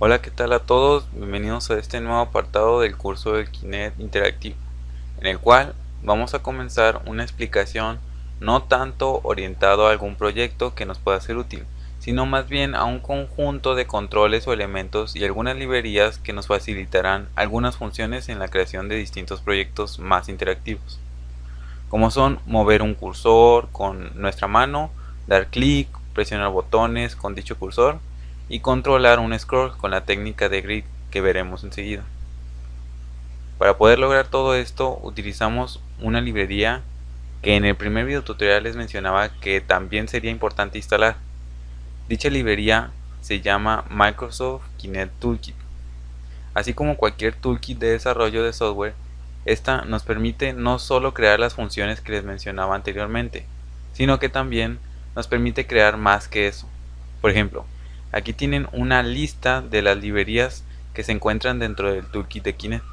Hola, ¿qué tal a todos? Bienvenidos a este nuevo apartado del curso del Kinect Interactivo, en el cual vamos a comenzar una explicación no tanto orientado a algún proyecto que nos pueda ser útil, sino más bien a un conjunto de controles o elementos y algunas librerías que nos facilitarán algunas funciones en la creación de distintos proyectos más interactivos, como son mover un cursor con nuestra mano, dar clic, presionar botones con dicho cursor y controlar un scroll con la técnica de grid que veremos enseguida. Para poder lograr todo esto utilizamos una librería que en el primer video tutorial les mencionaba que también sería importante instalar. Dicha librería se llama Microsoft Kinect Toolkit. Así como cualquier toolkit de desarrollo de software, esta nos permite no solo crear las funciones que les mencionaba anteriormente, sino que también nos permite crear más que eso. Por ejemplo, aquí tienen una lista de las librerías que se encuentran dentro del toolkit de Kinect.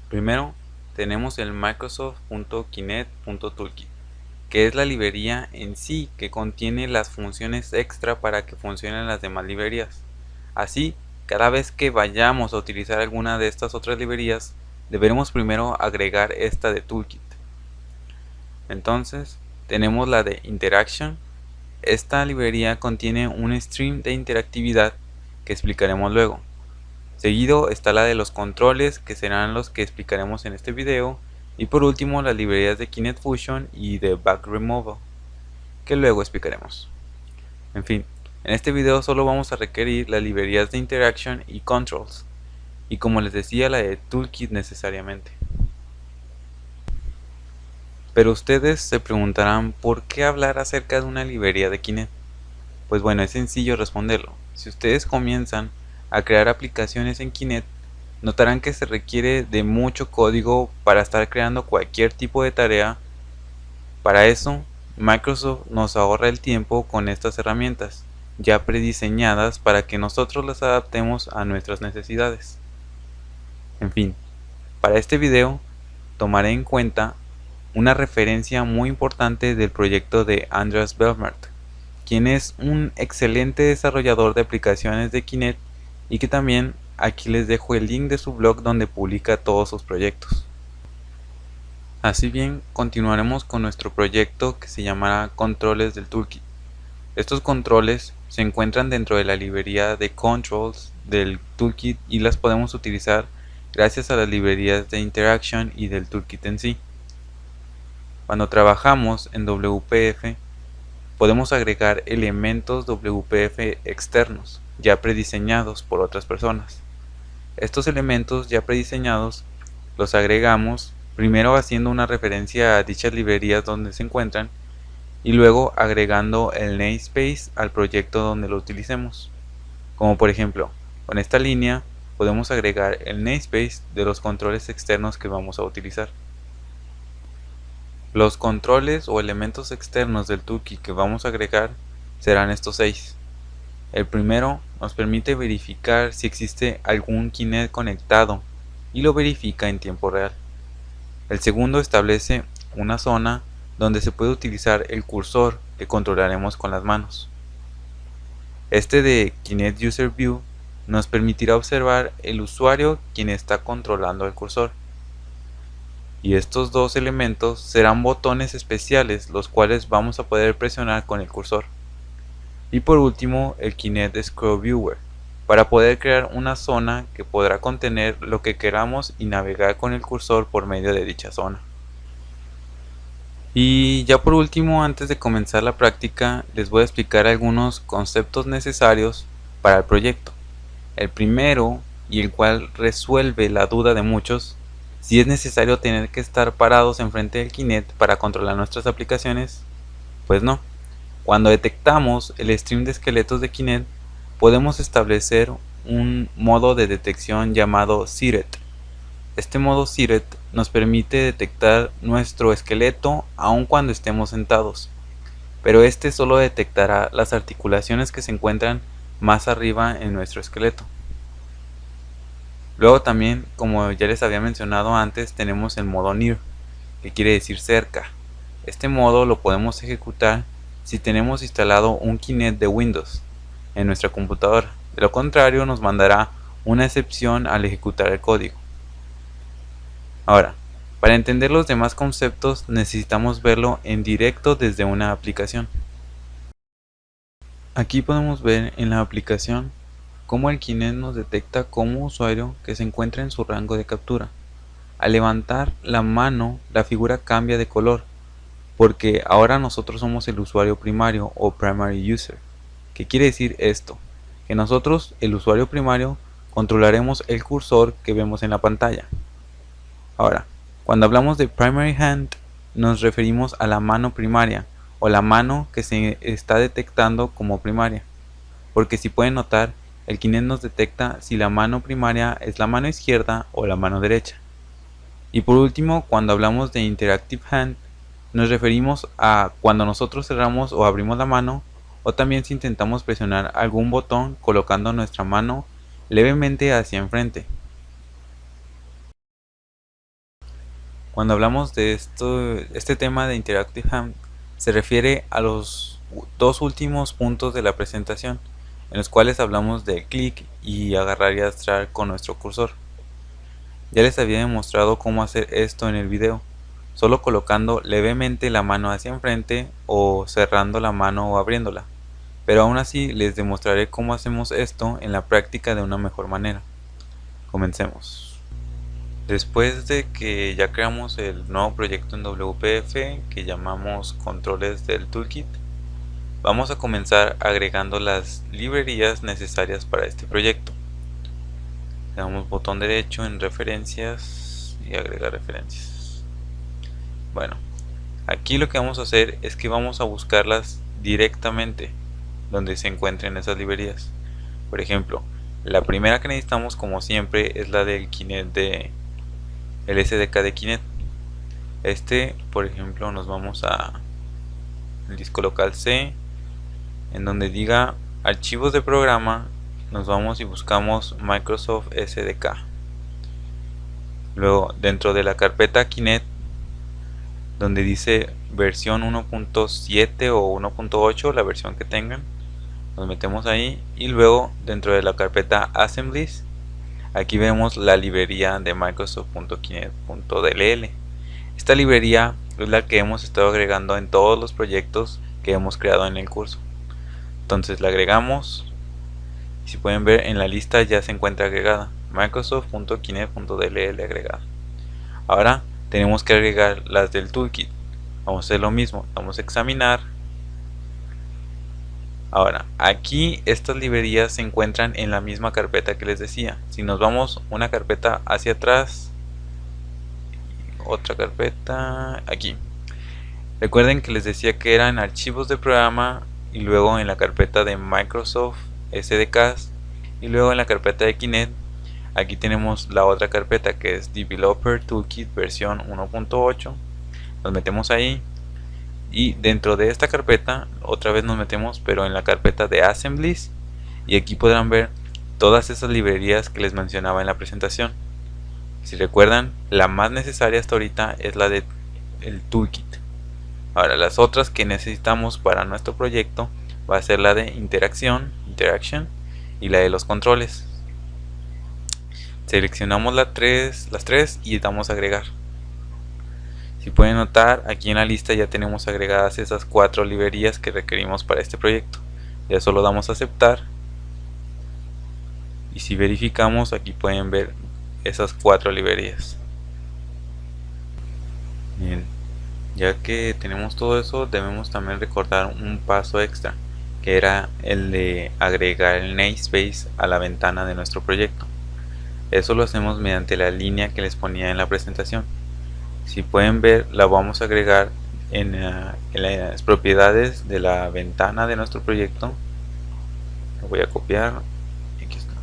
Primero, tenemos el Microsoft.Kinect.Toolkit, que es la librería en sí que contiene las funciones extra para que funcionen las demás librerías. Así, cada vez que vayamos a utilizar alguna de estas otras librerías, deberemos primero agregar esta de Toolkit. Entonces, tenemos la de Interaction. Esta librería contiene un stream de interactividad que explicaremos luego. Seguido está la de los controles, que serán los que explicaremos en este video. Y por último, las librerías de Kinect Fusion y de Back Removal, que luego explicaremos. En fin, en este video solo vamos a requerir las librerías de Interaction y Controls, y como les decía, la de Toolkit necesariamente. Pero ustedes se preguntarán por qué hablar acerca de una librería de Kinect. Pues bueno, es sencillo responderlo. Si ustedes comienzan a crear aplicaciones en Kinect, notarán que se requiere de mucho código para estar creando cualquier tipo de tarea. Para eso, Microsoft nos ahorra el tiempo con estas herramientas, ya prediseñadas para que nosotros las adaptemos a nuestras necesidades. En fin, para este video tomaré en cuenta una referencia muy importante del proyecto de Andreas Belmert, quien es un excelente desarrollador de aplicaciones de Kinect y que también aquí les dejo el link de su blog donde publica todos sus proyectos. Así bien, continuaremos con nuestro proyecto que se llamará Controles del Toolkit. Estos controles se encuentran dentro de la librería de Controls del Toolkit y las podemos utilizar gracias a las librerías de Interaction y del Toolkit en sí. Cuando trabajamos en WPF, podemos agregar elementos WPF externos, ya prediseñados por otras personas. Estos elementos ya prediseñados los agregamos primero haciendo una referencia a dichas librerías donde se encuentran y luego agregando el namespace al proyecto donde lo utilicemos. Como por ejemplo, con esta línea podemos agregar el namespace de los controles externos que vamos a utilizar. Los controles o elementos externos del toolkit que vamos a agregar serán estos 6. El primero nos permite verificar si existe algún Kinect conectado y lo verifica en tiempo real. El segundo establece una zona donde se puede utilizar el cursor que controlaremos con las manos. Este de Kinect User View nos permitirá observar el usuario quien está controlando el cursor. Y estos dos elementos serán botones especiales los cuales vamos a poder presionar con el cursor. Y por último, el Kinect Scroll Viewer, para poder crear una zona que podrá contener lo que queramos y navegar con el cursor por medio de dicha zona. Y ya por último, antes de comenzar la práctica, les voy a explicar algunos conceptos necesarios para el proyecto. El primero, y el cual resuelve la duda de muchos, si es necesario tener que estar parados enfrente del Kinect para controlar nuestras aplicaciones, pues no. Cuando detectamos el stream de esqueletos de Kinect, podemos establecer un modo de detección llamado Seated. Este modo Seated nos permite detectar nuestro esqueleto aun cuando estemos sentados, pero este solo detectará las articulaciones que se encuentran más arriba en nuestro esqueleto. Luego también, como ya les había mencionado antes, tenemos el modo Near, que quiere decir cerca. Este modo lo podemos ejecutar si tenemos instalado un Kinect de Windows en nuestra computadora, De lo contrario, nos mandará una excepción al ejecutar el código. Ahora, para entender los demás conceptos necesitamos verlo en directo desde una aplicación. Aquí podemos ver en la aplicación cómo el Kinect nos detecta como usuario que se encuentra en su rango de captura. Al levantar la mano, la figura cambia de color, porque ahora nosotros somos el usuario primario o primary user. ¿Qué quiere decir esto? Que nosotros, el usuario primario, controlaremos el cursor que vemos en la pantalla. Ahora, cuando hablamos de primary hand, nos referimos a la mano primaria o la mano que se está detectando como primaria, porque si pueden notar, el Kinect nos detecta si la mano primaria es la mano izquierda o la mano derecha. Y por último, cuando hablamos de interactive hand, nos referimos a cuando nosotros cerramos o abrimos la mano, o también si intentamos presionar algún botón colocando nuestra mano levemente hacia enfrente. Cuando hablamos de este tema de Interactive Hand, se refiere a los dos últimos puntos de la presentación, en los cuales hablamos de clic y agarrar y arrastrar con nuestro cursor. Ya les había demostrado cómo hacer esto en el video, solo colocando levemente la mano hacia enfrente o cerrando la mano o abriéndola, pero aún así les demostraré cómo hacemos esto en la práctica de una mejor manera. Comencemos. Después de que ya creamos el nuevo proyecto en WPF que llamamos controles del toolkit, vamos a comenzar agregando las librerías necesarias para este proyecto. Le damos botón derecho en referencias y agregar referencias. Bueno, aquí lo que vamos a hacer es que vamos a buscarlas directamente donde se encuentren esas librerías. Por ejemplo, la primera que necesitamos, como siempre, es la del Kinect el SDK de Kinect. Por ejemplo, nos vamos a el disco local C, en donde diga archivos de programa, nos vamos y buscamos Microsoft SDK. Luego, dentro de la carpeta Kinect, donde dice versión 1.7 o 1.8, la versión que tengan, nos metemos ahí, y luego dentro de la carpeta Assemblies, aquí vemos la librería de Microsoft.kinect.dll. Esta librería es la que hemos estado agregando en todos los proyectos que hemos creado en el curso. Entonces la agregamos, y si pueden ver en la lista ya se encuentra agregada, Microsoft.kinect.dll agregada. Ahora tenemos que agregar las del toolkit. Vamos a hacer lo mismo, vamos a examinar. Ahora, aquí estas librerías se encuentran en la misma carpeta que les decía. Si nos vamos una carpeta hacia atrás, otra carpeta aquí. Recuerden que les decía que eran archivos de programa, y luego en la carpeta de Microsoft SDKs, y luego en la carpeta de Kinect. Aquí tenemos la otra carpeta que es Developer Toolkit versión 1.8. Nos metemos ahí. Y dentro de esta carpeta otra vez nos metemos, pero en la carpeta de Assemblies, y aquí podrán ver todas esas librerías que les mencionaba en la presentación. Si recuerdan, la más necesaria hasta ahorita es la de el toolkit. Ahora, las otras que necesitamos para nuestro proyecto va a ser la de interaction, y la de los controles. Seleccionamos las tres y damos a agregar. Si pueden notar, aquí en la lista ya tenemos agregadas esas 4 librerías que requerimos para este proyecto. Ya solo damos a aceptar, y si verificamos, aquí pueden ver esas 4 librerías. Bien, ya que tenemos todo eso, debemos también recordar un paso extra, que era el de agregar el namespace a la ventana de nuestro proyecto. Eso lo hacemos mediante la línea que les ponía en la presentación. Si pueden ver, la vamos a agregar en las propiedades de la ventana de nuestro proyecto. Lo voy a copiar. Aquí está.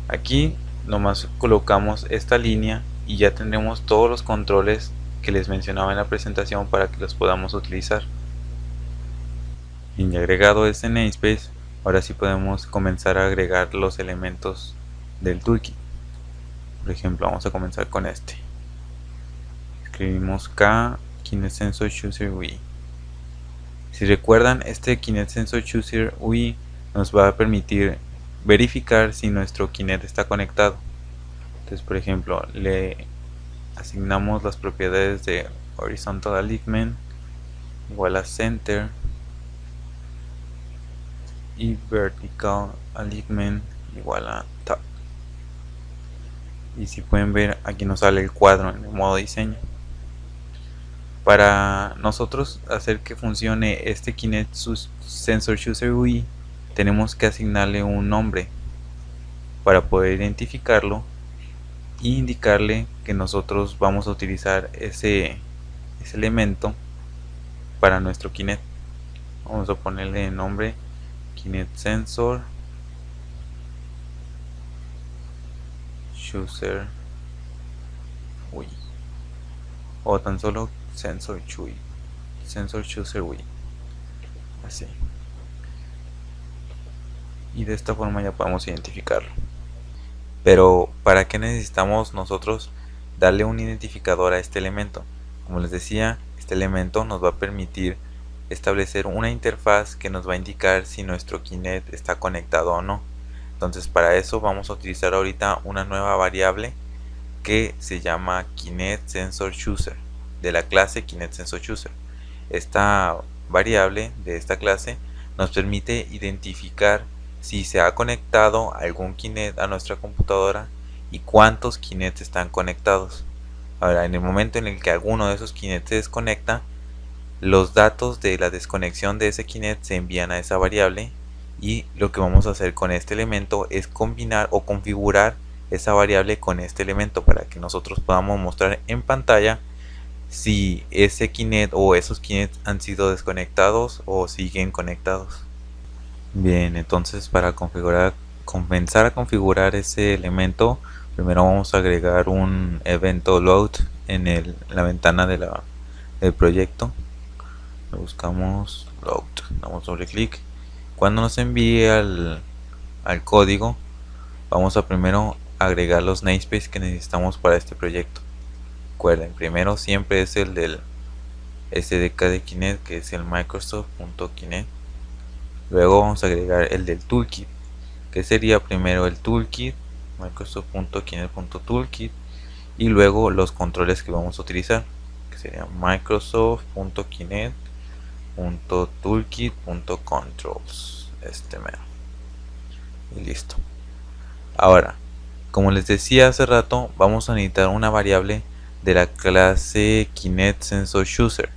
Aquí nomás colocamos esta línea y ya tendremos todos los controles que les mencionaba en la presentación para que los podamos utilizar. Y agregado este namespace, ahora sí podemos comenzar a agregar los elementos del toolkit. Por ejemplo, vamos a comenzar con este. Escribimos K Kinect Sensor Chooser UI. Si recuerdan, este Kinect Sensor Chooser UI nos va a permitir verificar si nuestro Kinect está conectado. Entonces, por ejemplo, le asignamos las propiedades de Horizontal Alignment igual a Center y Vertical Alignment igual a Top. Y si pueden ver, aquí nos sale el cuadro en el modo diseño. Para nosotros hacer que funcione este Kinect Sensor Chooser UI, tenemos que asignarle un nombre para poder identificarlo e indicarle que nosotros vamos a utilizar ese elemento para nuestro Kinect. Vamos a ponerle el nombre Kinect Sensor Chooser UI, o tan solo Sensor Chooser UI, así. Y de esta forma ya podemos identificarlo. Pero ¿para qué necesitamos nosotros darle un identificador a este elemento? Como les decía, este elemento nos va a permitir establecer una interfaz que nos va a indicar si nuestro Kinect está conectado o no. Entonces, para eso vamos a utilizar ahorita una nueva variable que se llama Kinect Sensor Chooser, de la clase Kinect Sensor Chooser. Esta variable de esta clase nos permite identificar si se ha conectado algún Kinect a nuestra computadora y cuántos Kinects están conectados. Ahora, en el momento en el que alguno de esos Kinects se desconecta, los datos de la desconexión de ese Kinect se envían a esa variable, y lo que vamos a hacer con este elemento es combinar o configurar esa variable con este elemento para que nosotros podamos mostrar en pantalla si ese Kinect o esos Kinects han sido desconectados o siguen conectados. Bien, entonces para comenzar a configurar ese elemento, primero vamos a agregar un evento load en la ventana del proyecto. Le buscamos load, damos doble clic. Cuando nos envíe al código, vamos a primero agregar los namespaces que necesitamos para este proyecto. Recuerden, primero siempre es el del SDK de Kinect, que es el Microsoft.Kinect. Luego vamos a agregar el del toolkit, que sería primero el toolkit, Microsoft.Kinect.toolkit, y luego los controles que vamos a utilizar, que sería Microsoft.Kinect.toolkit.controls, este mero. Y listo. Ahora, como les decía hace rato, vamos a necesitar una variable de la clase Kinect Sensor Chooser.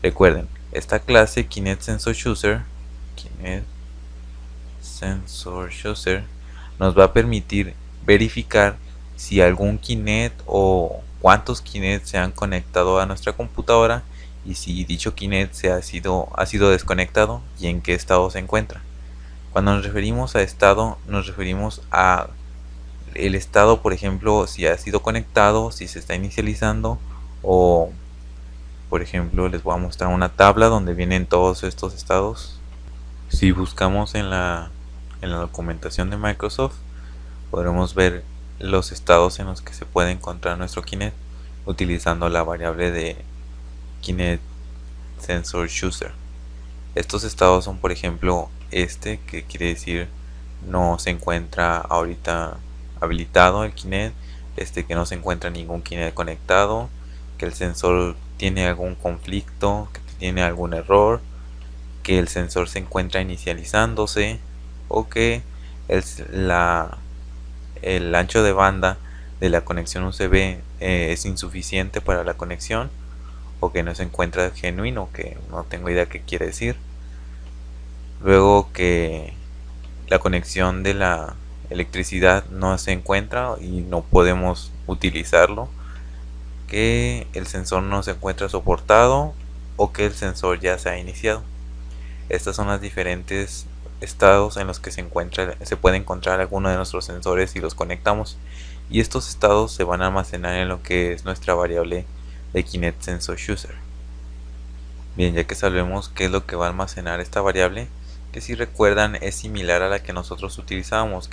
Recuerden, esta clase Kinect Sensor Chooser nos va a permitir verificar si algún Kinect o cuántos Kinect se han conectado a nuestra computadora, y si dicho Kinect ha sido desconectado y en qué estado se encuentra. Cuando nos referimos a estado, nos referimos a el estado, por ejemplo, si ha sido conectado, si se está inicializando, o por ejemplo les voy a mostrar una tabla donde vienen todos estos estados. Si buscamos en la documentación de Microsoft, podremos ver los estados en los que se puede encontrar nuestro Kinect utilizando la variable de Kinect Sensor Chooser. Estos estados son, por ejemplo, que quiere decir no se encuentra ahorita habilitado el Kinect, que no se encuentra ningún Kinect conectado, que el sensor tiene algún conflicto, que tiene algún error, que el sensor se encuentra inicializándose, o que el ancho de banda de la conexión USB es insuficiente para la conexión, o que no se encuentra genuino, que no tengo idea qué quiere decir. Luego que la conexión de la electricidad no se encuentra y no podemos utilizarlo, que el sensor no se encuentra soportado, o que el sensor ya se ha iniciado. Estas son las diferentes estados en los que se puede encontrar alguno de nuestros sensores si los conectamos, y estos estados se van a almacenar en lo que es nuestra variable de Kinect Sensor Chooser. Bien, ya que sabemos qué es lo que va a almacenar esta variable, que si recuerdan es similar a la que nosotros utilizábamos,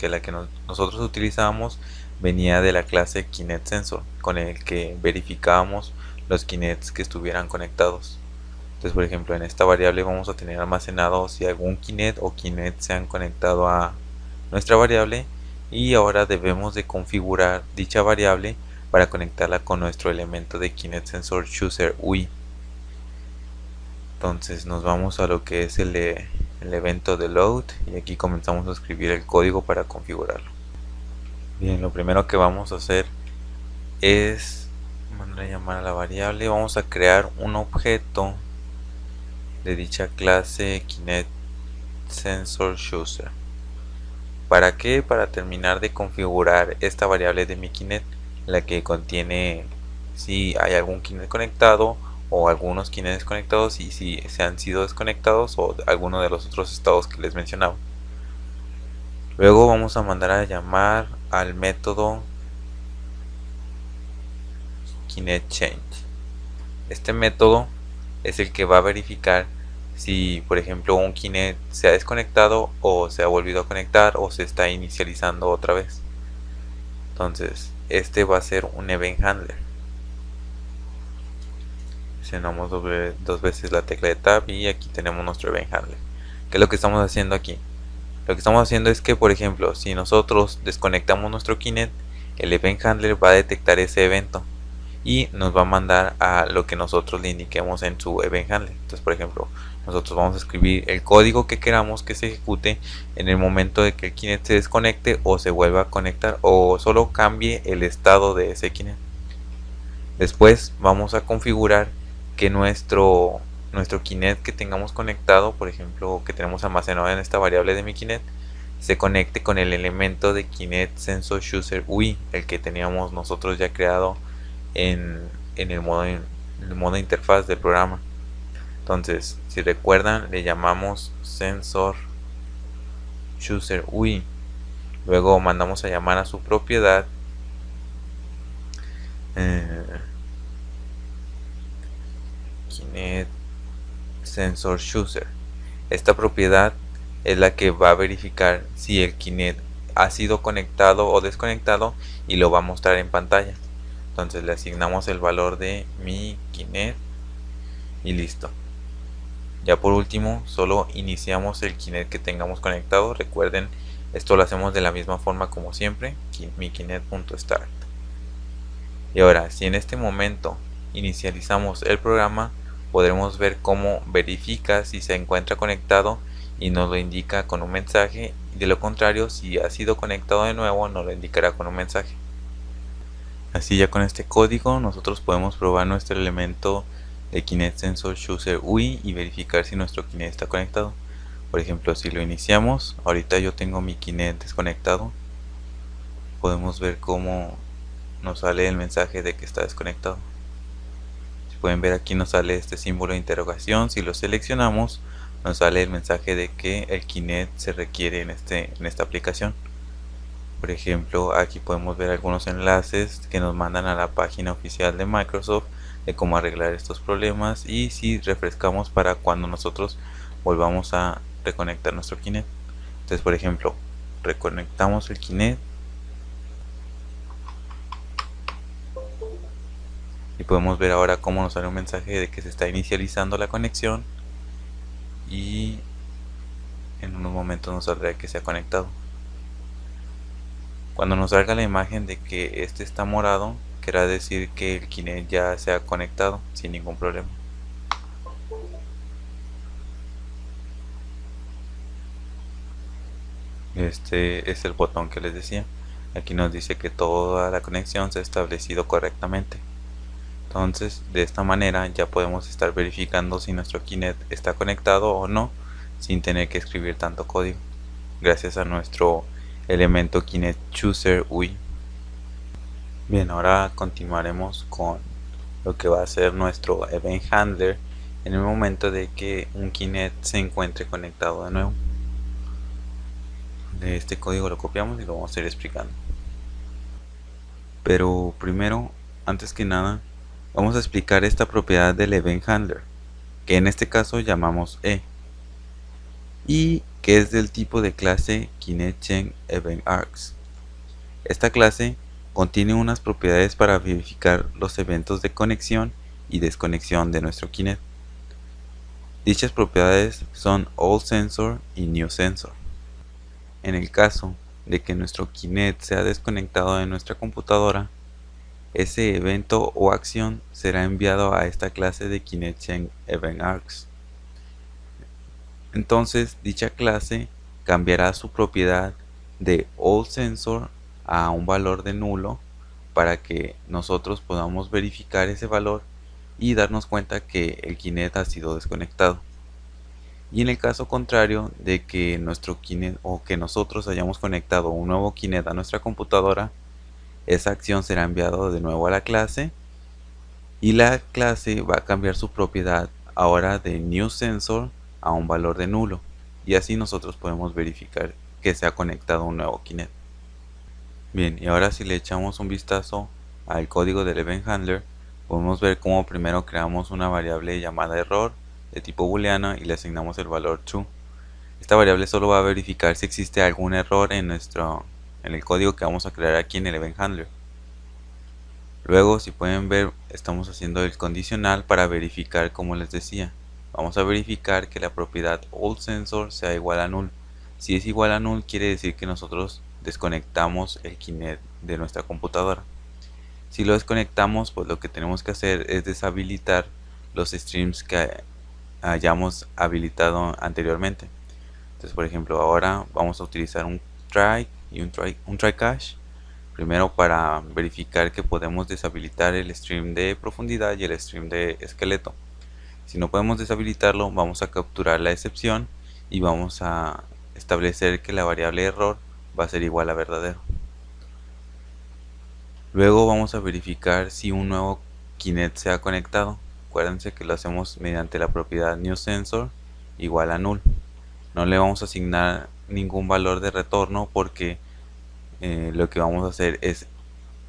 nosotros utilizábamos venía de la clase Kinect Sensor, con el que verificábamos los Kinects que estuvieran conectados. Entonces, por ejemplo, en esta variable vamos a tener almacenado si algún Kinect o Kinect se han conectado a nuestra variable y ahora debemos de configurar dicha variable para conectarla con nuestro elemento de KinectSensorChooserUI. Entonces nos vamos a lo que es el evento de load y aquí comenzamos a escribir el código para configurarlo. Bien, lo primero que vamos a hacer es mandar a llamar a la variable. Vamos a crear un objeto de dicha clase KinectSensorChooser. ¿Para qué? Para terminar de configurar esta variable de mi Kinect, la que contiene si hay algún Kinect conectado o algunos Kinect desconectados y si se han sido desconectados o alguno de los otros estados que les mencionaba. Luego vamos a mandar a llamar al método KinectChange. Este método es el que va a verificar si, por ejemplo, un Kinect se ha desconectado o se ha volvido a conectar o se está inicializando otra vez. Entonces, este va a ser un event handler. Presionamos dos veces la tecla de Tab y aquí tenemos nuestro event handler. ¿Qué es lo que estamos haciendo aquí? Lo que estamos haciendo es que, por ejemplo, si nosotros desconectamos nuestro Kinect, el event handler va a detectar ese evento y nos va a mandar a lo que nosotros le indiquemos en su event handler. Entonces, por ejemplo, nosotros vamos a escribir el código que queramos que se ejecute en el momento de que el Kinect se desconecte o se vuelva a conectar o solo cambie el estado de ese Kinect. Después vamos a configurar que nuestro Kinect que tengamos conectado, por ejemplo, que tenemos almacenado en esta variable de mi Kinect, se conecte con el elemento de KinectSensorChooserUI, el que teníamos nosotros ya creado en el modo interfaz del programa. Entonces, si recuerdan, le llamamos SensorChooserUI. Luego mandamos a llamar a su propiedad KinectSensorChooser. Esta propiedad es la que va a verificar si el Kinect ha sido conectado o desconectado y lo va a mostrar en pantalla. Entonces le asignamos el valor de mi Kinect y listo. Ya por último, solo iniciamos el Kinect que tengamos conectado. Recuerden, esto lo hacemos de la misma forma como siempre, mi Kinect.start. Y ahora, si en este momento inicializamos el programa, podremos ver cómo verifica si se encuentra conectado y nos lo indica con un mensaje. Y de lo contrario, si ha sido conectado de nuevo, nos lo indicará con un mensaje. Así ya con este código nosotros podemos probar nuestro elemento de KinectSensorChooserUI y verificar si nuestro Kinect está conectado. Por ejemplo, si lo iniciamos, ahorita yo tengo mi Kinect desconectado, podemos ver cómo nos sale el mensaje de que está desconectado. Si pueden ver, aquí nos sale este símbolo de interrogación. Si lo seleccionamos, nos sale el mensaje de que el Kinect se requiere en esta aplicación. Por ejemplo, aquí podemos ver algunos enlaces que nos mandan a la página oficial de Microsoft de cómo arreglar estos problemas, y si refrescamos para cuando nosotros volvamos a reconectar nuestro Kinect. Entonces, por ejemplo, reconectamos el Kinect y podemos ver ahora cómo nos sale un mensaje de que se está inicializando la conexión y en unos momentos nos saldrá que se ha conectado. Cuando nos salga la imagen de que este está morado, querrá decir que el Kinect ya se ha conectado sin ningún problema. Este es el botón que les decía. Aquí nos dice que toda la conexión se ha establecido correctamente. Entonces, de esta manera ya podemos estar verificando si nuestro Kinect está conectado o no, sin tener que escribir tanto código, gracias a nuestro elemento KinectChooserUI. Bien, ahora continuaremos con lo que va a ser nuestro event handler en el momento de que un Kinect se encuentre conectado de nuevo. De este código lo copiamos y lo vamos a ir explicando. Pero primero, antes que nada, vamos a explicar esta propiedad del event handler, que en este caso llamamos E, y que es del tipo de clase KinectChangeEventArgs. Esta clase contiene unas propiedades para verificar los eventos de conexión y desconexión de nuestro Kinect. Dichas propiedades son OldSensor y NewSensor. En el caso de que nuestro Kinect se ha desconectado de nuestra computadora, ese evento o acción será enviado a esta clase de KinectChain Event Args. Entonces dicha clase cambiará su propiedad de allSensor a un valor de nulo para que nosotros podamos verificar ese valor y darnos cuenta que el Kinect ha sido desconectado. Y en el caso contrario de que nuestro Kinect o que nosotros hayamos conectado un nuevo Kinect a nuestra computadora, esa acción será enviada de nuevo a la clase y la clase va a cambiar su propiedad ahora de newSensor a un valor de nulo, y así nosotros podemos verificar que se ha conectado un nuevo Kinect. Bien, y ahora si le echamos un vistazo al código del Event Handler, podemos ver cómo primero creamos una variable llamada error de tipo booleano y le asignamos el valor true. Esta variable solo va a verificar si existe algún error en el código que vamos a crear aquí en el Event Handler. Luego, si pueden ver, estamos haciendo el condicional para verificar, como les decía. Vamos a verificar que la propiedad allSensor sea igual a null. Si es igual a null, quiere decir que nosotros desconectamos el Kinect de nuestra computadora. Si lo desconectamos, pues lo que tenemos que hacer es deshabilitar los streams que hayamos habilitado anteriormente. Entonces, por ejemplo, ahora vamos a utilizar un try y un try cache. Primero, para verificar que podemos deshabilitar el stream de profundidad y el stream de esqueleto. Si no podemos deshabilitarlo, vamos a capturar la excepción y vamos a establecer que la variable error va a ser igual a verdadero. Luego vamos a verificar si un nuevo Kinect se ha conectado. Acuérdense que lo hacemos mediante la propiedad newSensor igual a null. No le vamos a asignar ningún valor de retorno porque lo que vamos a hacer es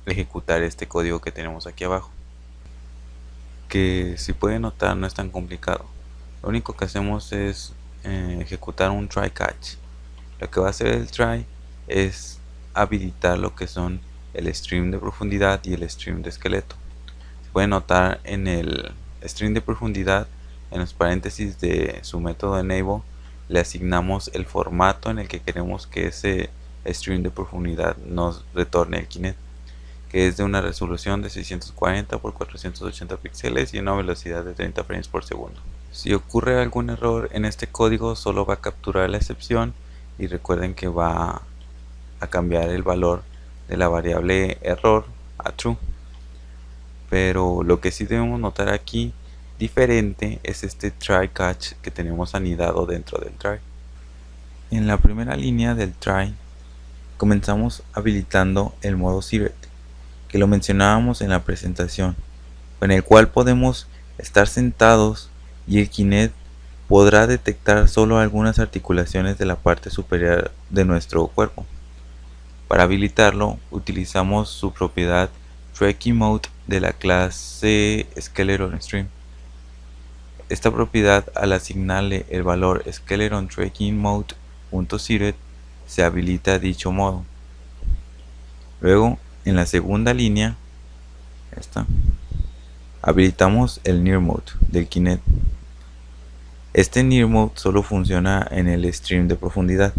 ejecutar este código que tenemos aquí abajo, que si pueden notar no es tan complicado. Lo único que hacemos es ejecutar un try catch. Lo que va a hacer el try es habilitar lo que son el stream de profundidad y el stream de esqueleto. Se puede notar en el stream de profundidad, en los paréntesis de su método enable, le asignamos el formato en el que queremos que ese stream de profundidad nos retorne el Kinect, que es de una resolución de 640 por 480 píxeles y una velocidad de 30 frames por segundo. Si ocurre algún error en este código, solo va a capturar la excepción y recuerden que va a cambiar el valor de la variable error a true. Pero lo que sí debemos notar aquí diferente es este try catch que tenemos anidado dentro del try. En la primera línea del try comenzamos habilitando el modo Siret, que lo mencionábamos en la presentación, con el cual podemos estar sentados y el Kinect podrá detectar solo algunas articulaciones de la parte superior de nuestro cuerpo. Para habilitarlo utilizamos su propiedad Tracking Mode de la clase Skeleton Stream. Esta propiedad, al asignarle el valor Skeleton Tracking Mode.Siret, se habilita dicho modo. Luego, en la segunda línea, habilitamos el Near Mode del Kinect. Este Near Mode solo funciona en el stream de profundidad,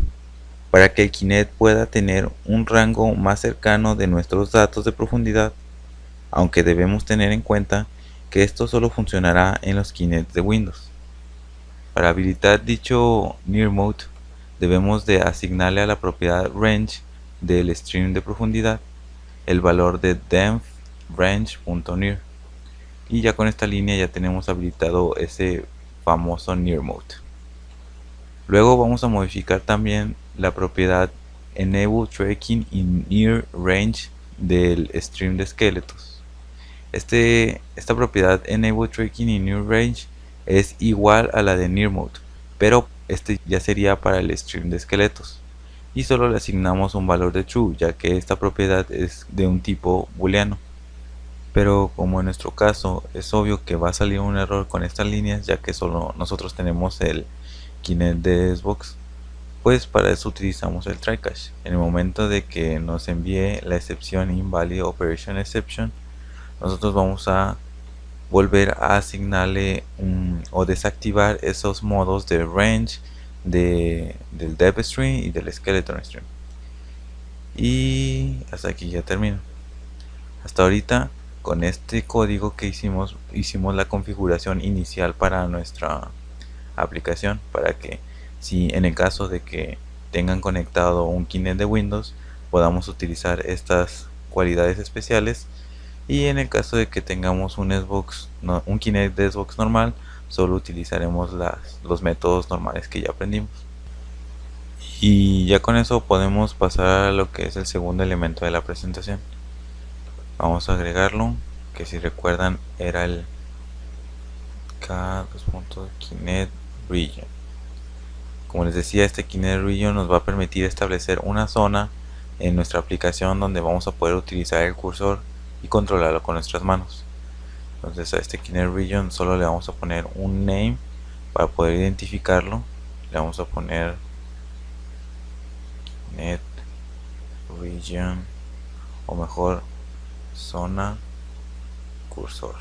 para que el Kinect pueda tener un rango más cercano de nuestros datos de profundidad, aunque debemos tener en cuenta que esto solo funcionará en los Kinect de Windows. Para habilitar dicho Near Mode, debemos de asignarle a la propiedad Range del stream de profundidad el valor de depth_range.near, y ya con esta línea ya tenemos habilitado ese famoso Near Mode. Luego vamos a modificar también la propiedad Enable Tracking in Near Range del stream de esqueletos. Esta propiedad Enable Tracking in Near Range es igual a la de Near Mode, pero este ya sería para el stream de esqueletos, y solo le asignamos un valor de true, ya que esta propiedad es de un tipo booleano. Pero como en nuestro caso es obvio que va a salir un error con estas líneas, ya que solo nosotros tenemos el Kinect de Xbox, pues para eso utilizamos el try catch. En el momento de que nos envíe la excepción invalid operation exception, nosotros vamos a volver a asignarle o desactivar esos modos de range del dev stream y del skeleton stream. Y hasta aquí ya termino. Hasta ahorita, con este código que hicimos la configuración inicial para nuestra aplicación, para que si en el caso de que tengan conectado un Kinect de Windows, podamos utilizar estas cualidades especiales, y en el caso de que tengamos un Xbox, un Kinect de Xbox normal, solo utilizaremos los métodos normales que ya aprendimos. Y ya con eso podemos pasar a lo que es el segundo elemento de la presentación. Vamos a agregarlo, que si recuerdan era el K2.Kinect Region. Como les decía, este Kinect Region nos va a permitir establecer una zona en nuestra aplicación donde vamos a poder utilizar el cursor y controlarlo con nuestras manos. Entonces a este Kinect Region solo le vamos a poner un name para poder identificarlo. Le vamos a poner Kinect Region, o mejor, zona cursor.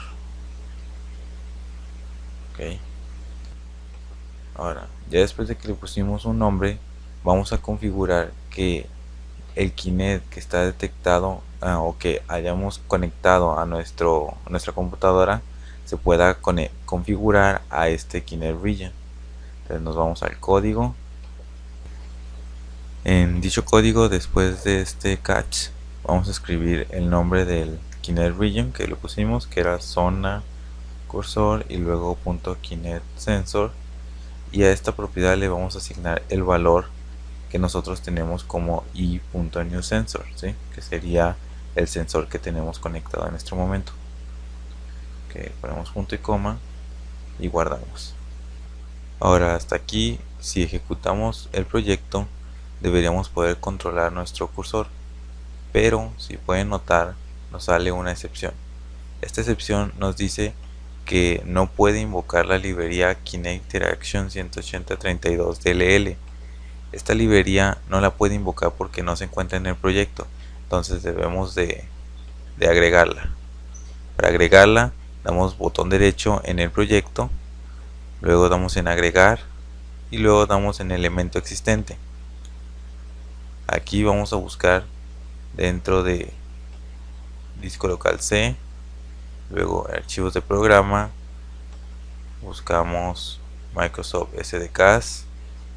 Ok. Ahora, ya después de que le pusimos un nombre, vamos a configurar que el Kinect que está detectado o que hayamos conectado a nuestra computadora se pueda configurar a este Kinect Region. Entonces nos vamos al código. En dicho código, después de este catch, vamos a escribir el nombre del Kinect Region que le pusimos, que era zona cursor, y luego .Kinect Sensor, y a esta propiedad le vamos a asignar el valor que nosotros tenemos como i.newSensor, ¿sí? Que sería el sensor que tenemos conectado en este momento. Ok, ponemos punto y coma y guardamos. Ahora hasta aquí, si ejecutamos el proyecto, deberíamos poder controlar nuestro cursor, pero si pueden notar, nos sale una excepción. Esta excepción nos dice que no puede invocar la librería Kinect Interaction 18032 DLL. Esta librería no la puede invocar porque no se encuentra en el proyecto, entonces debemos de agregarla. Para agregarla, damos botón derecho en el proyecto, luego damos en agregar y luego damos en elemento existente. Aquí vamos a buscar dentro de disco local C, luego archivos de programa, buscamos Microsoft SDKs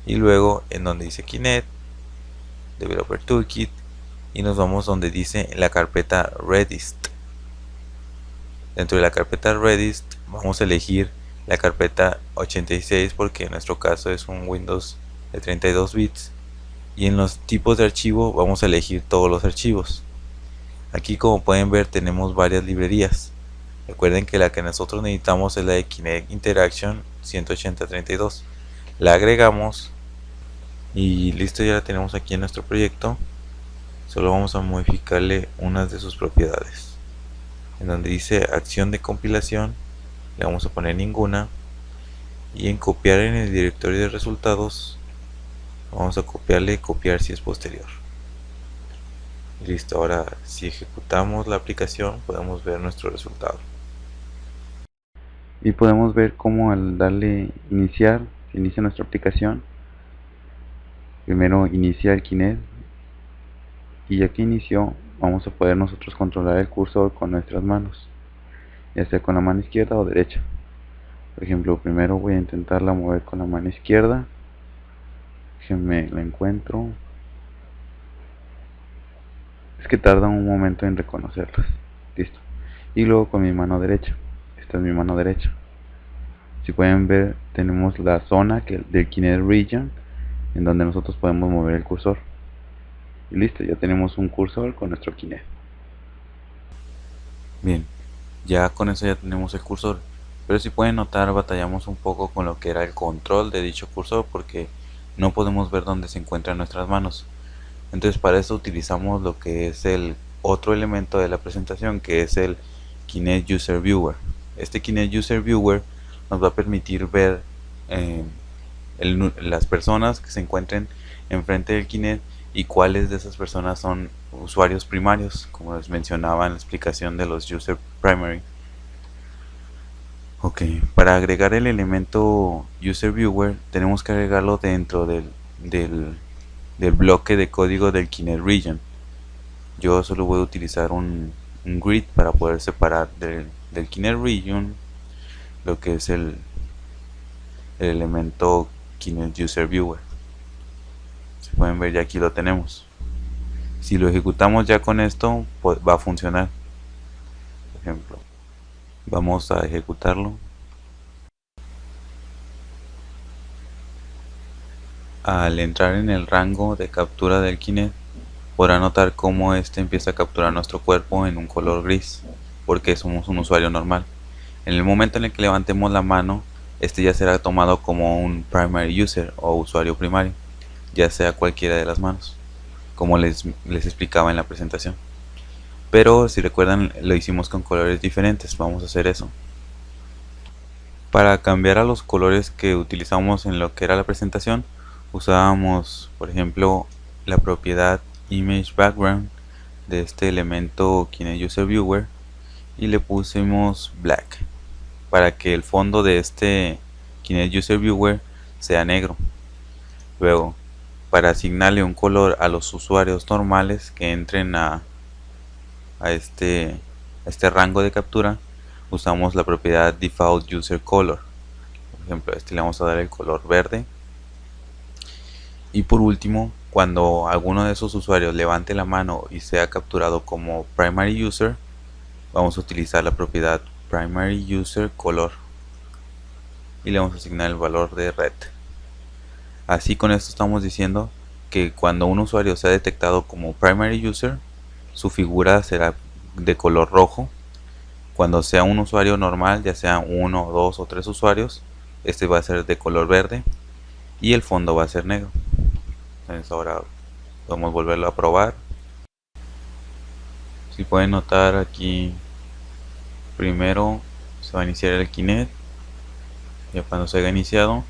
y luego en donde dice Kinect, Developer Toolkit, y nos vamos donde dice la carpeta Redist. Dentro de la carpeta Redist vamos a elegir la carpeta 86 porque en nuestro caso es un Windows de 32 bits, y en los tipos de archivo vamos a elegir todos los archivos. Aquí, como pueden ver, tenemos varias librerías. Recuerden que la que nosotros necesitamos es la de Kinect Interaction 18032. La agregamos y listo, ya la tenemos aquí en nuestro proyecto. Solo vamos a modificarle unas de sus propiedades. En donde dice acción de compilación, le vamos a poner ninguna, y en copiar en el directorio de resultados vamos a copiarle copiar si es posterior. Listo, ahora si ejecutamos la aplicación podemos ver nuestro resultado. Y podemos ver cómo al darle iniciar, se inicia nuestra aplicación. Primero inicia el Kinect, y ya que inició, vamos a poder nosotros controlar el cursor con nuestras manos, ya sea con la mano izquierda o derecha. Por ejemplo, primero voy a intentarla mover con la mano izquierda. Déjenme la encuentro. Es que tarda un momento en reconocerlas. Listo. Y luego con mi mano derecha. Esta es mi mano derecha. Si pueden ver, tenemos la zona del Kinect Region, en donde nosotros podemos mover el cursor. Y listo, ya tenemos un cursor con nuestro Kinect. Bien, ya con eso ya tenemos el cursor, pero si pueden notar, batallamos un poco con lo que era el control de dicho cursor porque no podemos ver dónde se encuentran nuestras manos. Entonces para eso utilizamos lo que es el otro elemento de la presentación, que es el Kinect User Viewer. Este Kinect User Viewer nos va a permitir ver las personas que se encuentren enfrente del Kinect y cuáles de esas personas son usuarios primarios, como les mencionaba en la explicación de los User Primary. Ok, para agregar el elemento User Viewer tenemos que agregarlo dentro del bloque de código del Kinect Region. Yo solo voy a utilizar un grid para poder separar del Kinect Region lo que es el elemento Kinect User Viewer. Si pueden ver, ya aquí lo tenemos. Si lo ejecutamos ya con esto, pues va a funcionar. Por ejemplo, vamos a ejecutarlo. Al entrar en el rango de captura del Kinect, podrá notar cómo este empieza a capturar nuestro cuerpo en un color gris, porque somos un usuario normal. En el momento en el que levantemos la mano, este ya será tomado como un primary user o usuario primario, ya sea cualquiera de las manos, como les explicaba en la presentación. Pero si recuerdan, lo hicimos con colores diferentes. Vamos a hacer eso. Para cambiar a los colores que utilizamos en lo que era la presentación, usábamos, por ejemplo, la propiedad Image Background de este elemento Kinect User Viewer y le pusimos Black para que el fondo de este Kinect User Viewer sea negro. Luego, para asignarle un color a los usuarios normales que entren a este rango de captura, usamos la propiedad Default User Color. Por ejemplo, a este le vamos a dar el color verde. Y por último, cuando alguno de esos usuarios levante la mano y sea capturado como Primary User, vamos a utilizar la propiedad Primary User Color y le vamos a asignar el valor de red. Así, con esto estamos diciendo que cuando un usuario sea detectado como Primary User, su figura será de color rojo. Cuando sea un usuario normal, ya sea uno, dos o tres usuarios, este va a ser de color verde y el fondo va a ser negro. Entonces ahora podemos volverlo a probar. Si pueden notar, aquí primero se va a iniciar el Kinect. Ya cuando se haya iniciado,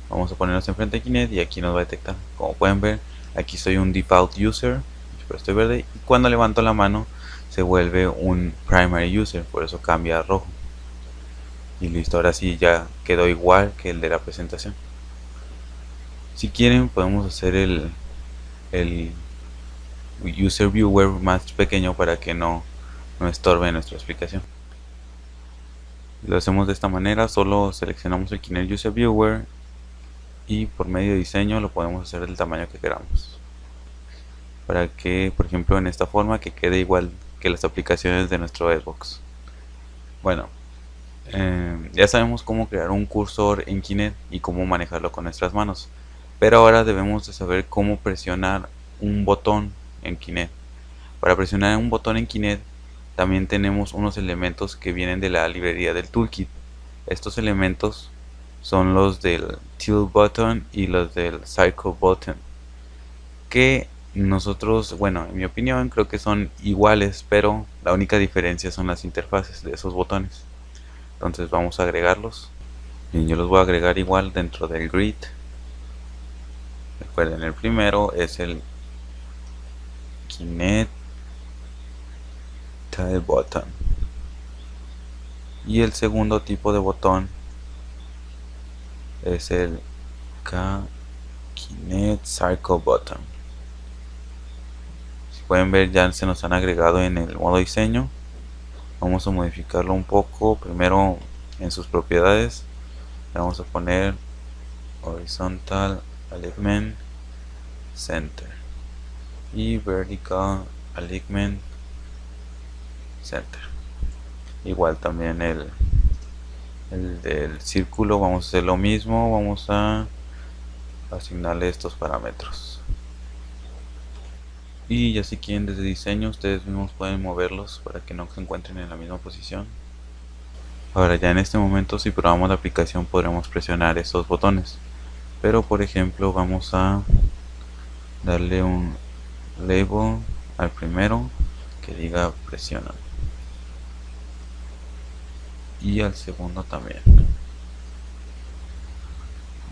vamos a ponernos enfrente de Kinect y aquí nos va a detectar. Como pueden ver, aquí soy un default user, pero estoy verde, y cuando levanto la mano se vuelve un primary user, por eso cambia a rojo. Y listo, ahora sí ya quedó igual que el de la presentación. Si quieren, podemos hacer el user viewer más pequeño para que no estorbe nuestra explicación. Lo hacemos de esta manera, solo seleccionamos el Kinect User Viewer y por medio de diseño lo podemos hacer del tamaño que queramos, para que, por ejemplo, en esta forma, que quede igual que las aplicaciones de nuestro Xbox. Bueno, ya sabemos cómo crear un cursor en Kinect y cómo manejarlo con nuestras manos, pero ahora debemos de saber cómo presionar un botón en Kinect. Para presionar un botón en Kinect también tenemos unos elementos que vienen de la librería del Toolkit. Estos elementos son los del Tilt Button y los del Cycle Button, que nosotros, bueno, en mi opinión creo que son iguales, pero la única diferencia son las interfaces de esos botones. Entonces vamos a agregarlos. Bien, yo los voy a agregar igual dentro del grid. Recuerden, el primero es el Kinect Tile Button y el segundo tipo de botón es el Kinect Circle Button. Si pueden ver, ya se nos han agregado en el modo diseño. Vamos a modificarlo un poco. Primero, en sus propiedades le vamos a poner Horizontal Alignment Center y Vertical Alignment Center. Igual también el del círculo vamos a hacer lo mismo, vamos a asignarle estos parámetros. Y ya si quieren, desde diseño ustedes mismos pueden moverlos para que no se encuentren en la misma posición. Ahora, ya en este momento, si probamos la aplicación, podremos presionar estos botones, pero por ejemplo vamos a darle un label al primero que diga presiona y al segundo también.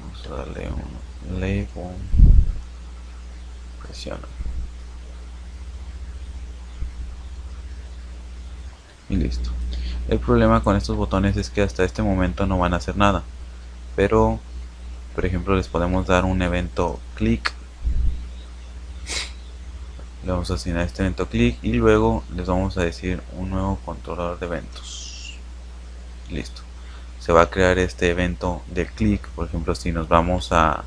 Vamos a darle un label presiona y listo. El problema con estos botones es que hasta este momento no van a hacer nada, pero por ejemplo les podemos dar un evento click Le vamos a asignar este evento click y luego les vamos a decir un nuevo controlador de eventos. Listo. Se va a crear este evento de click. Por ejemplo, si nos vamos a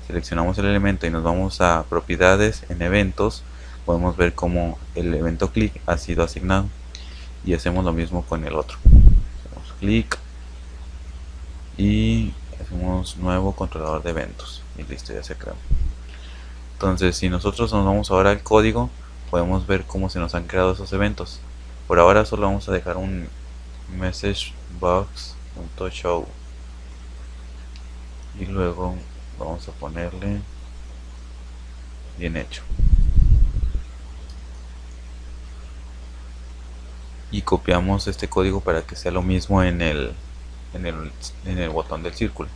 seleccionamos el elemento y nos vamos a propiedades en eventos, podemos ver cómo el evento click ha sido asignado, y hacemos lo mismo con el otro. Hacemos clic y hacemos nuevo controlador de eventos y listo, ya se creó. Entonces, si nosotros nos vamos ahora al código, podemos ver cómo se nos han creado esos eventos. Por ahora solo vamos a dejar un message box.show y luego vamos a ponerle bien hecho y copiamos este código para que sea lo mismo en el botón del círculo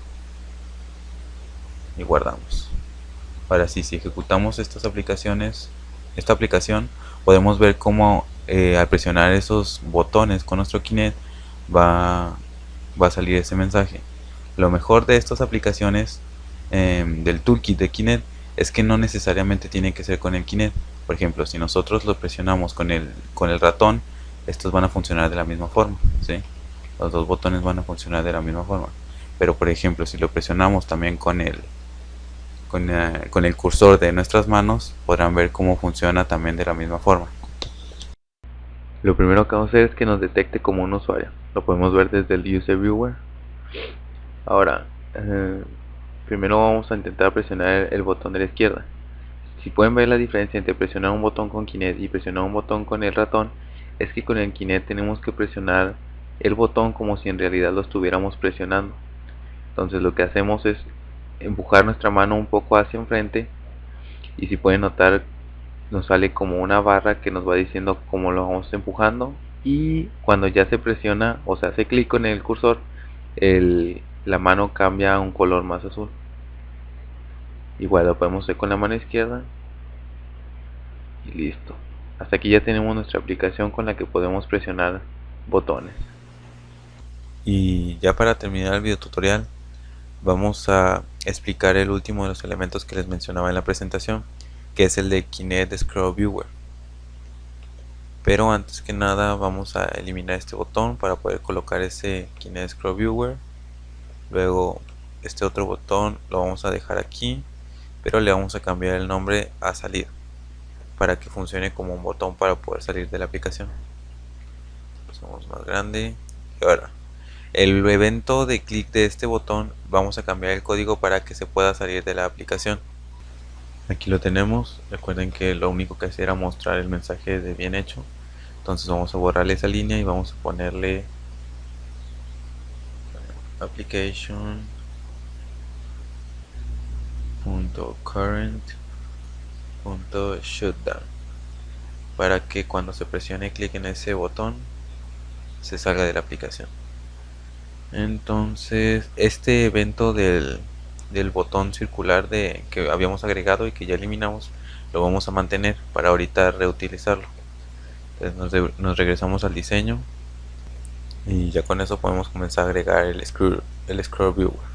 y guardamos. Ahora sí, si ejecutamos esta aplicación, podemos ver cómo al presionar esos botones con nuestro Kinect va a salir ese mensaje. Lo mejor de estas aplicaciones del toolkit de Kinect es que no necesariamente tiene que ser con el Kinect. Por ejemplo, si nosotros lo presionamos con el ratón, estos van a funcionar de la misma forma, ¿sí? Los dos botones van a funcionar de la misma forma. Pero por ejemplo, si lo presionamos también con el cursor de nuestras manos, podrán ver cómo funciona también de la misma forma. Lo primero que vamos a hacer es que nos detecte como un usuario. Lo podemos ver desde el User Viewer. Ahora, primero vamos a intentar presionar el botón de la izquierda. Si pueden ver la diferencia entre presionar un botón con Kinect y presionar un botón con el ratón, es que con el Kinect tenemos que presionar el botón como si en realidad lo estuviéramos presionando. Entonces lo que hacemos es empujar nuestra mano un poco hacia enfrente, y si pueden notar nos sale como una barra que nos va diciendo cómo lo vamos empujando, y cuando ya se presiona o se hace clic con el cursor, la mano cambia a un color más azul. Igual lo podemos hacer con la mano izquierda y listo. Hasta aquí ya tenemos nuestra aplicación con la que podemos presionar botones. Y ya para terminar el video tutorial, vamos a explicar el último de los elementos que les mencionaba en la presentación, que es el de Kinect Scroll Viewer. Pero antes que nada vamos a eliminar este botón para poder colocar ese Kinect Scroll Viewer. Luego este otro botón lo vamos a dejar aquí, pero le vamos a cambiar el nombre a salir para que funcione como un botón para poder salir de la aplicación. Lo hacemos más grande. Y ahora el evento de clic de este botón, vamos a cambiar el código para que se pueda salir de la aplicación. Aquí lo tenemos. Recuerden que lo único que hacía era mostrar el mensaje de bien hecho. Entonces vamos a borrarle esa línea y vamos a ponerle application.current.shutdown para que cuando se presione clic en ese botón se salga de la aplicación. Entonces este evento del botón circular que habíamos agregado y que ya eliminamos, lo vamos a mantener para ahorita reutilizarlo. Entonces nos regresamos al diseño y ya con eso podemos comenzar a agregar el scroll viewer.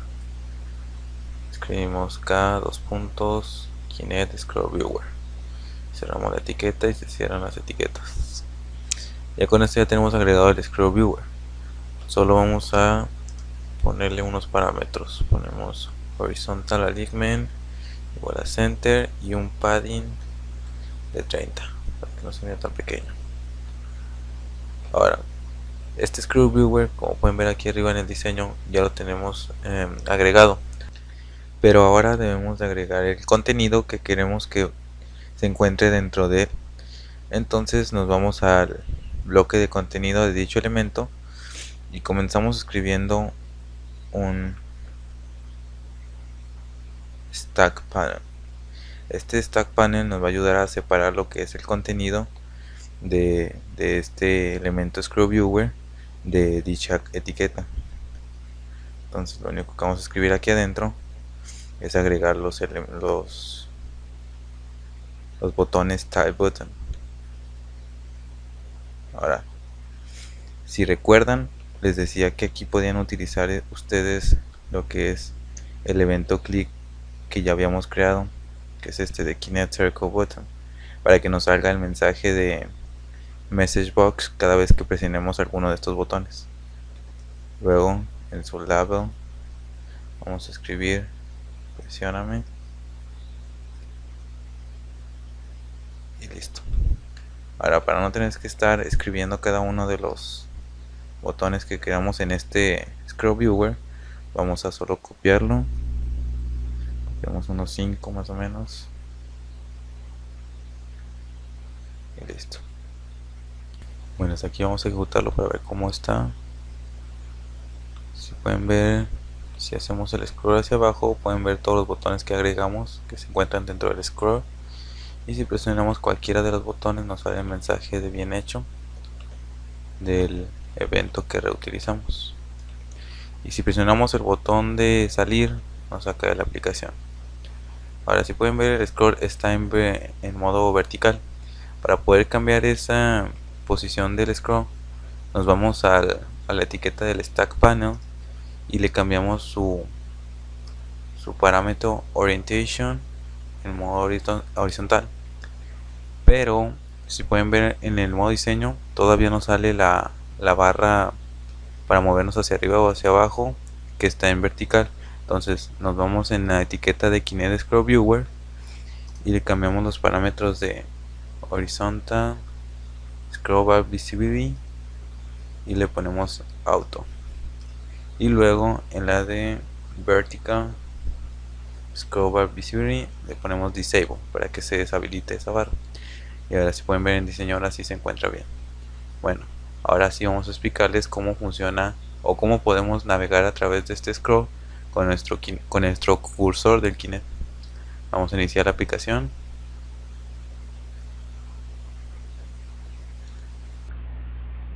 Escribimos K Kinect Scroll Viewer, cerramos la etiqueta y se cierran las etiquetas. Ya con esto ya tenemos agregado el Scroll Viewer. Solo vamos a ponerle unos parámetros. Ponemos horizontal alignment igual a center y un padding de 30 para que no se vea tan pequeño. Ahora, este Scroll Viewer, como pueden ver aquí arriba en el diseño, ya lo tenemos agregado, pero ahora debemos de agregar el contenido que queremos que se encuentre dentro de él. Entonces nos vamos al bloque de contenido de dicho elemento y comenzamos escribiendo un stack panel. Este stack panel nos va a ayudar a separar lo que es el contenido de este elemento Scroll Viewer de dicha etiqueta. Entonces lo único que vamos a escribir aquí adentro es agregar los botones Type Button. Ahora, si recuerdan, les decía que aquí podían utilizar ustedes lo que es el evento click que ya habíamos creado, que es este de Kinect Circle Button. para que nos salga el mensaje de message box cada vez que presionemos alguno de estos botones. Luego en su label vamos a escribir presióname y listo. Ahora, para no tener que estar escribiendo cada uno de los botones que creamos en este scroll viewer, vamos a solo copiarlo. Copiamos unos 5 más o menos y listo. Bueno, hasta aquí vamos a ejecutarlo para ver cómo está. Si pueden ver, si hacemos el scroll hacia abajo, pueden ver todos los botones que agregamos que se encuentran dentro del scroll. Y si presionamos cualquiera de los botones, nos sale el mensaje de bien hecho del evento que reutilizamos. Y si presionamos el botón de salir, nos saca de la aplicación. Ahora, si pueden ver, el scroll está en modo vertical. Para poder cambiar esa posición del scroll, nos vamos a la etiqueta del stack panel y le cambiamos su parámetro orientation en modo horizontal. Pero si pueden ver, en el modo diseño todavía no sale la barra para movernos hacia arriba o hacia abajo, que está en vertical. Entonces nos vamos en la etiqueta de Kinect Scroll Viewer y le cambiamos los parámetros de horizontal, scroll bar visibility, y le ponemos auto. Y luego en la de vertical scroll bar visibility le ponemos disable para que se deshabilite esa barra. Y ahora, si pueden ver en diseño, ahora sí se encuentra bien. Bueno, ahora sí vamos a explicarles cómo funciona o cómo podemos navegar a través de este scroll con nuestro cursor del Kinect. Vamos a iniciar la aplicación.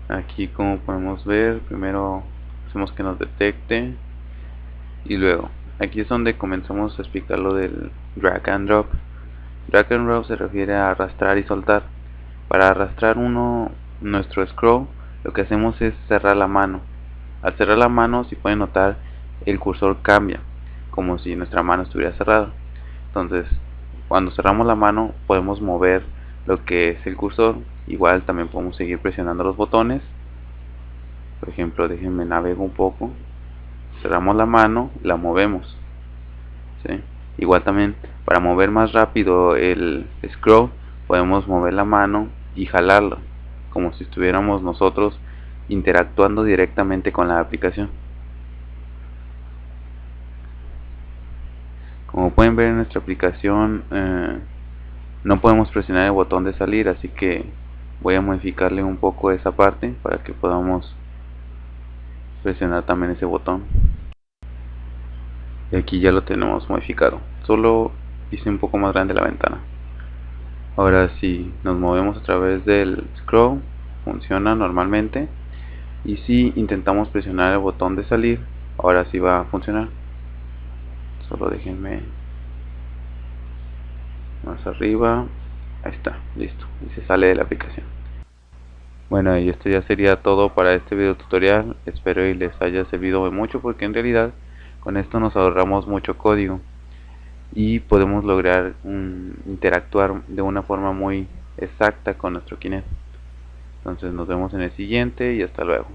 Aquí, como podemos ver, primero hacemos que nos detecte y luego aquí es donde comenzamos a explicar lo del drag and drop. Drag and drop se refiere a arrastrar y soltar. Para arrastrar nuestro scroll, lo que hacemos es cerrar la mano. Al cerrar la mano, si pueden notar, el cursor cambia, como si nuestra mano estuviera cerrada. Entonces, cuando cerramos la mano, podemos mover lo que es el cursor. Igual también podemos seguir presionando los botones. Por ejemplo, déjenme navego un poco. Cerramos la mano, la movemos, ¿sí? Igual también, para mover más rápido el scroll, podemos mover la mano y jalarlo, como si estuviéramos nosotros interactuando directamente con la aplicación. Como pueden ver en nuestra aplicación, no podemos presionar el botón de salir, así que voy a modificarle un poco esa parte para que podamos presionar también ese botón. Y aquí ya lo tenemos modificado, solo hice un poco más grande la ventana. Ahora, si nos movemos a través del scroll, funciona normalmente. Y si intentamos presionar el botón de salir, ahora sí va a funcionar. Solo déjenme más arriba. Ahí está, listo, y se sale de la aplicación. Bueno, y esto ya sería todo para este video tutorial. Espero y les haya servido de mucho, porque en realidad con esto nos ahorramos mucho código y podemos lograr interactuar de una forma muy exacta con nuestro Kinect. Entonces nos vemos en el siguiente y hasta luego.